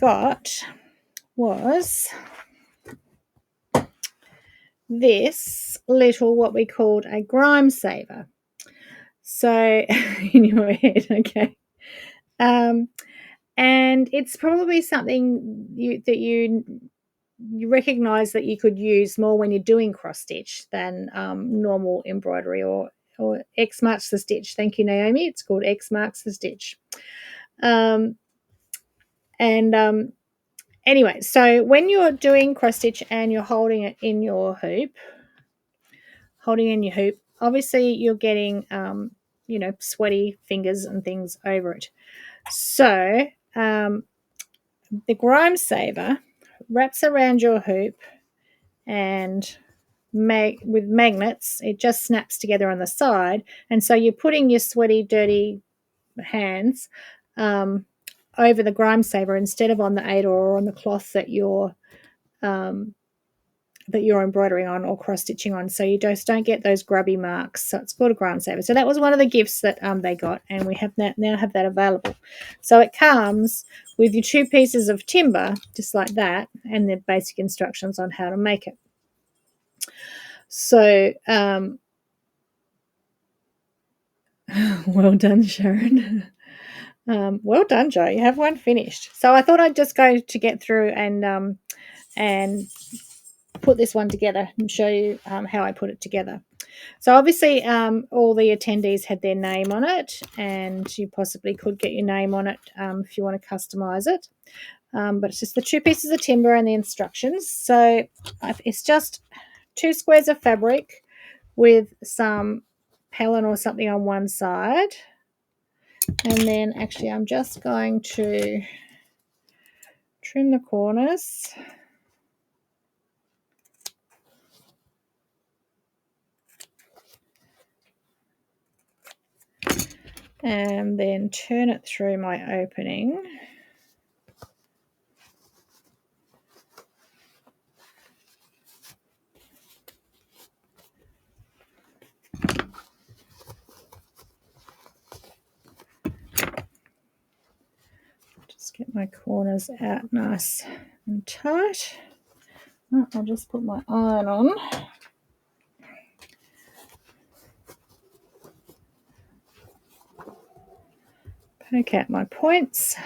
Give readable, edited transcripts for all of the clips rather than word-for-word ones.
got was this little, what we called a Grime Saver. So in your head, okay. And it's probably something that you recognize that you could use more when you're doing cross stitch than normal embroidery or X marks the stitch. Thank you, Naomi. It's called X marks the stitch. Anyway, so when you're doing cross stitch and you're holding it in your hoop, obviously you're getting sweaty fingers and things over it. So the Grime Saver wraps around your hoop, and with magnets, it just snaps together on the side. And so you're putting your sweaty, dirty hands over the Grime Saver instead of on the Ada or on the cloth that you're embroidering on or cross stitching on, so you just don't get those grubby marks. So it's called a Grime Saver. So that was one of the gifts that they got, and we have now have that available. So it comes with your 2 pieces of timber, just like that, and the basic instructions on how to make it. So well done, Sharon. Well done, Joe. You have one finished. So I thought I'd just go to get through and put this one together and show you how I put it together. So obviously all the attendees had their name on it, and you possibly could get your name on it if you want to customize it. But it's just the 2 pieces of timber and the instructions. So it's just 2 squares of fabric with some Helen or something on one side. And then actually I'm just going to trim the corners. And then turn it through my opening. Just get my corners out nice and tight. Oh, I'll just put my iron on. Poke out my points.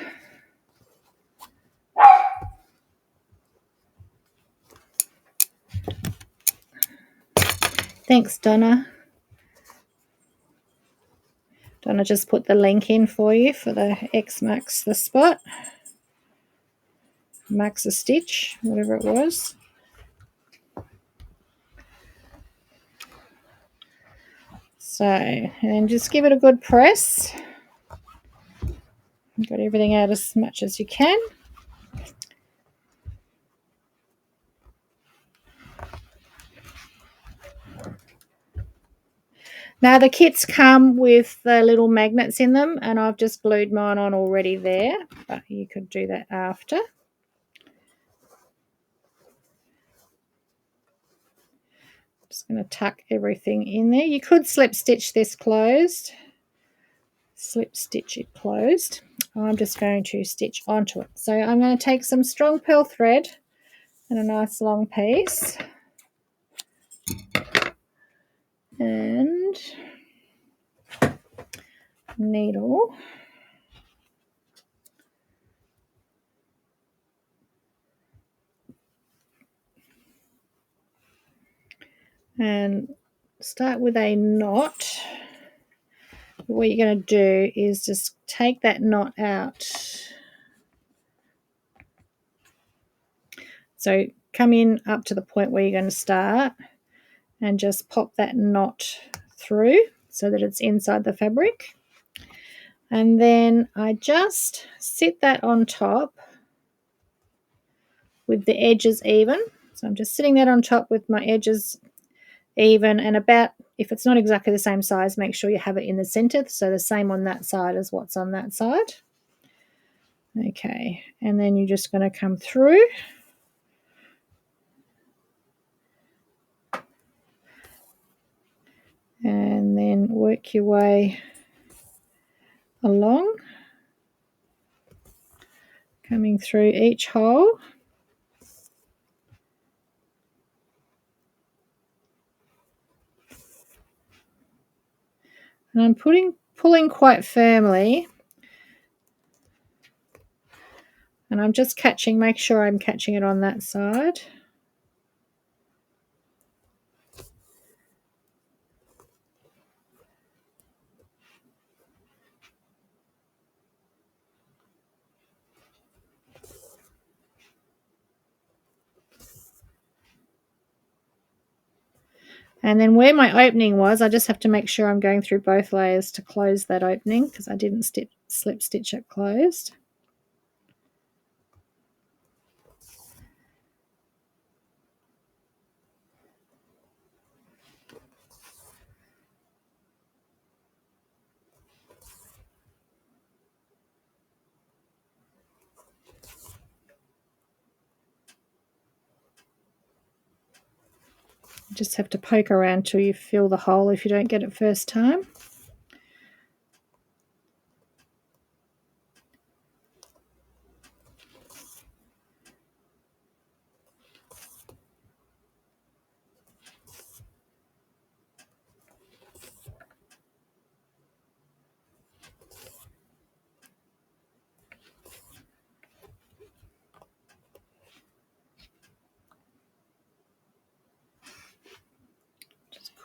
Thanks, Donna. Donna just put the link in for you for the X marks the spot. Marks a stitch, whatever it was. So, and just give it a good press. Got everything out as much as you can. Now the kits come with the little magnets in them, and I've just glued mine on already there, but you could do that after. Just going to tuck everything in there. You could slip stitch this closed. Slip stitch it closed. I'm just going to stitch onto it. So I'm going to take some strong pearl thread and a nice long piece, and needle, and start with a knot. What you're going to do is just take that knot out. So come in up to the point where you're going to start and just pop that knot through so that it's inside the fabric. And then I just sit that on top with the edges even. So I'm just sitting that on top with my edges even, and about, if it's not exactly the same size, make sure you have it in the center, so the same on that side as what's on that side. Okay, and then you're just going to come through and then work your way along coming through each hole. And I'm pulling quite firmly, and I'm just make sure I'm catching it on that side. And then where my opening was, I just have to make sure I'm going through both layers to close that opening, because I didn't slip stitch it closed. You just have to poke around till you fill the hole if you don't get it first time.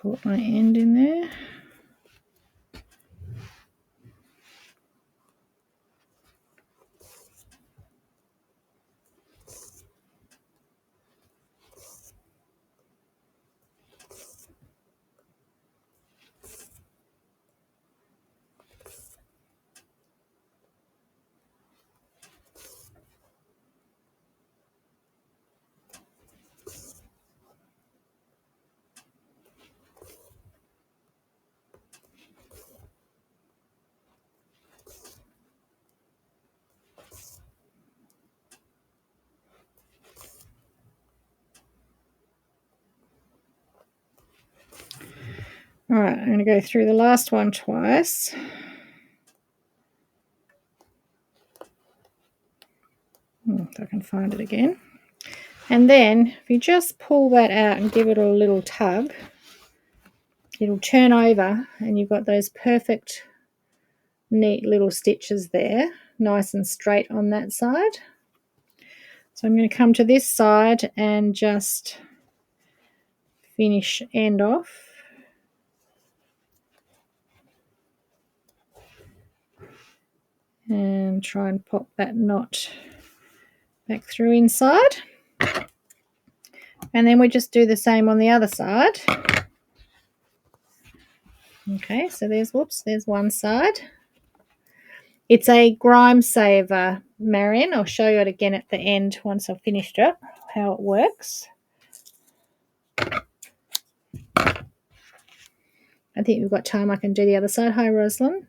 Caught my end in there. All right, I'm going to go through the last one twice. If I can find it again. And then if you just pull that out and give it a little tug, it'll turn over and you've got those perfect neat little stitches there, nice and straight on that side. So I'm going to come to this side and just finish end off. And try and pop that knot back through inside. And then we just do the same on the other side. Okay, so there's one side. It's a Grime Saver, Marion. I'll show you it again at the end once I've finished it, how it works. I think we've got time I can do the other side. Hi, Rosalind.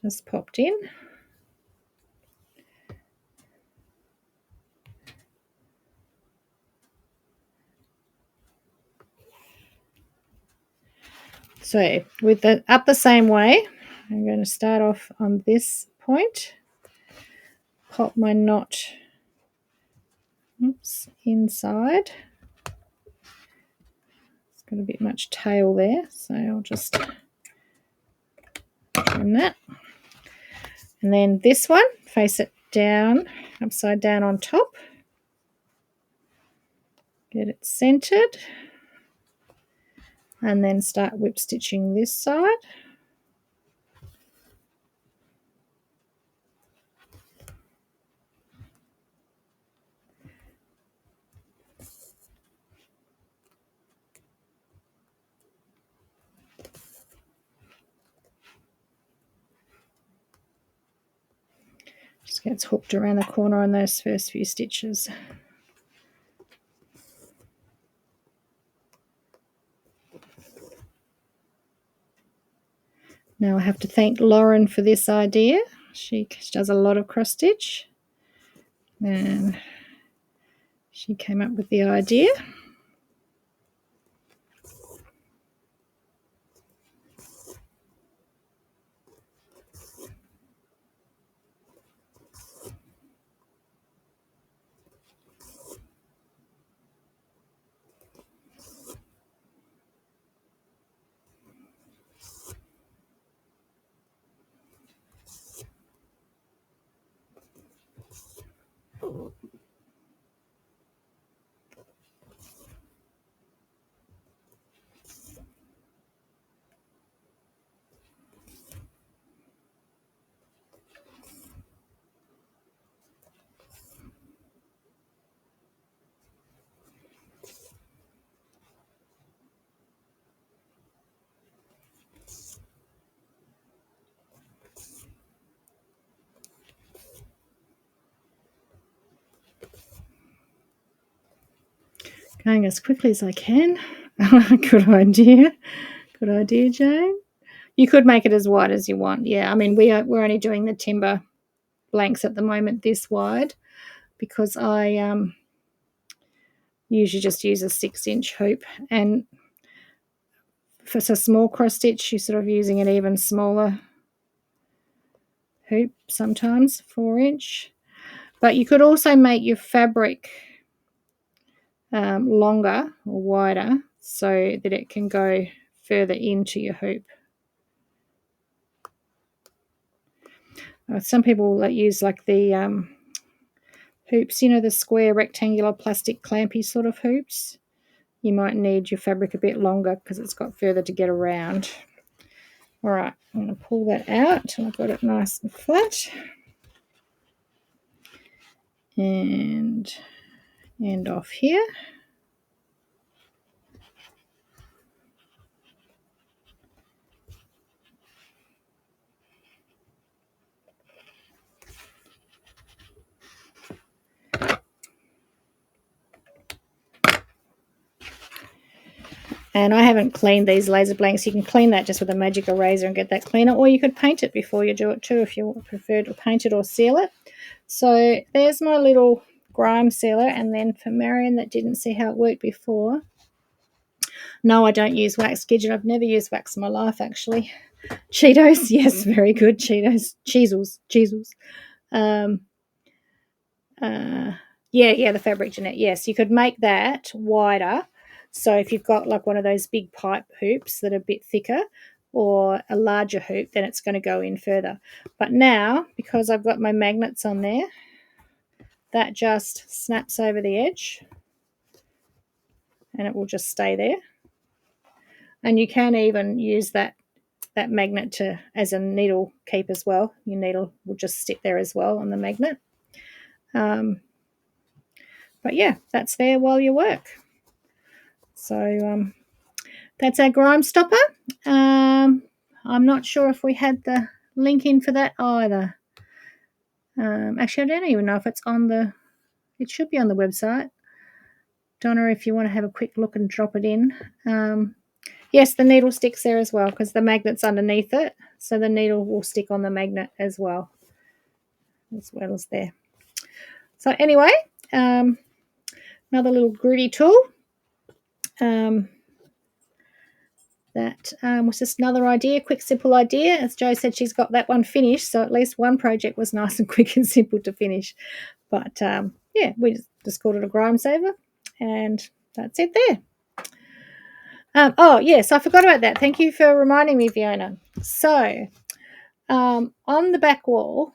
Just popped in. So with the up the same way, I'm going to start off on this point, pop my knot inside. It's got a bit much tail there, so I'll just trim that. And then this one, face it down, upside down on top. Get it centered. And then start whip stitching this side. Just gets hooked around the corner on those first few stitches. Now I have to thank Lauren for this idea. She does a lot of cross stitch, and she came up with the idea. Going as quickly as I can. Good idea. Good idea, Jane. You could make it as wide as you want. Yeah, I mean, we're only doing the timber blanks at the moment this wide because I usually just use a 6-inch hoop, and for a small cross stitch, you're sort of using an even smaller hoop, sometimes 4-inch. But you could also make your fabric longer or wider so that it can go further into your hoop. Some people that use like the hoops, you know, the square rectangular plastic clampy sort of hoops. You might need your fabric a bit longer because it's got further to get around. All right, I'm going to pull that out until I've got it nice and flat. And end off here. And I haven't cleaned these laser blanks. You can clean that just with a magic eraser and get that cleaner, or you could paint it before you do it too if you prefer to paint it or seal it. So there's my little grime sealer. And then for Marion that didn't see how it worked before, no, I don't use wax gidget. I've never used wax in my life, actually. Cheetos, yes, very good. Cheetos, cheezels. Yeah, the fabric Jeanette. Yes, you could make that wider. So if you've got like one of those big pipe hoops that are a bit thicker, or a larger hoop, then it's going to go in further. But now, because I've got my magnets on there, that just snaps over the edge and it will just stay there. And you can even use that magnet as a needle keep as well. Your needle will just sit there as well on the magnet. But yeah, that's there while you work. So that's our grime stopper. I'm not sure if we had the link in for that either. Actually, I don't even know if it's it should be on the website. Donna, if you want to have a quick look and drop it in. Yes, the needle sticks there as well because the magnet's underneath it. So the needle will stick on the magnet as well as there. So anyway, another little gritty tool. That was just another idea, quick, simple idea. As Jo said, she's got that one finished, so at least one project was nice and quick and simple to finish. But yeah, we just called it a Grime Saver, and that's it there. Oh, yes, I forgot about that. Thank you for reminding me, Fiona. So on the back wall,